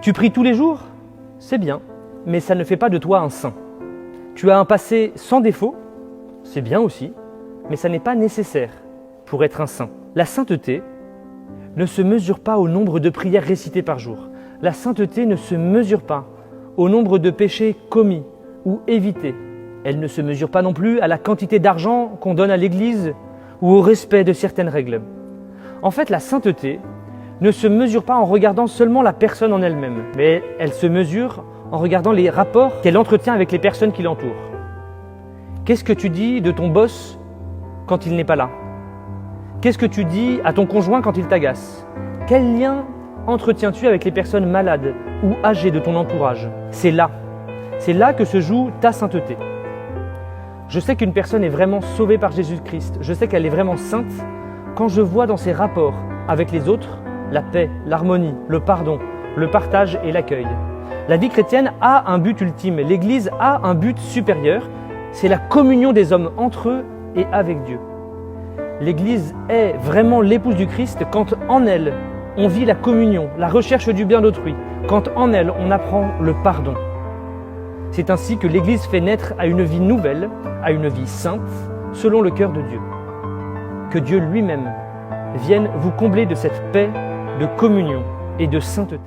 Tu pries tous les jours? C'est bien, mais ça ne fait pas de toi un saint. Tu as un passé sans défaut? C'est bien aussi, mais ça n'est pas nécessaire pour être un saint. La sainteté ne se mesure pas au nombre de prières récitées par jour. La sainteté ne se mesure pas au nombre de péchés commis ou évités. Elle ne se mesure pas non plus à la quantité d'argent qu'on donne à l'Église ou au respect de certaines règles. En fait, la sainteté ne se mesure pas en regardant seulement la personne en elle-même, mais elle se mesure en regardant les rapports qu'elle entretient avec les personnes qui l'entourent. Qu'est-ce que tu dis de ton boss quand il n'est pas là? Qu'est-ce que tu dis à ton conjoint quand il t'agace? Quel lien entretiens-tu avec les personnes malades ou âgées de ton entourage? C'est là que se joue ta sainteté. Je sais qu'une personne est vraiment sauvée par Jésus-Christ, je sais qu'elle est vraiment sainte quand je vois dans ses rapports avec les autres la paix, l'harmonie, le pardon, le partage et l'accueil. La vie chrétienne a un but ultime, l'Église a un but supérieur, c'est la communion des hommes entre eux et avec Dieu. L'Église est vraiment l'épouse du Christ quand en elle on vit la communion, la recherche du bien d'autrui, quand en elle on apprend le pardon. C'est ainsi que l'Église fait naître à une vie nouvelle, à une vie sainte, selon le cœur de Dieu. Que Dieu lui-même vienne vous combler de cette paix, de communion et de sainteté.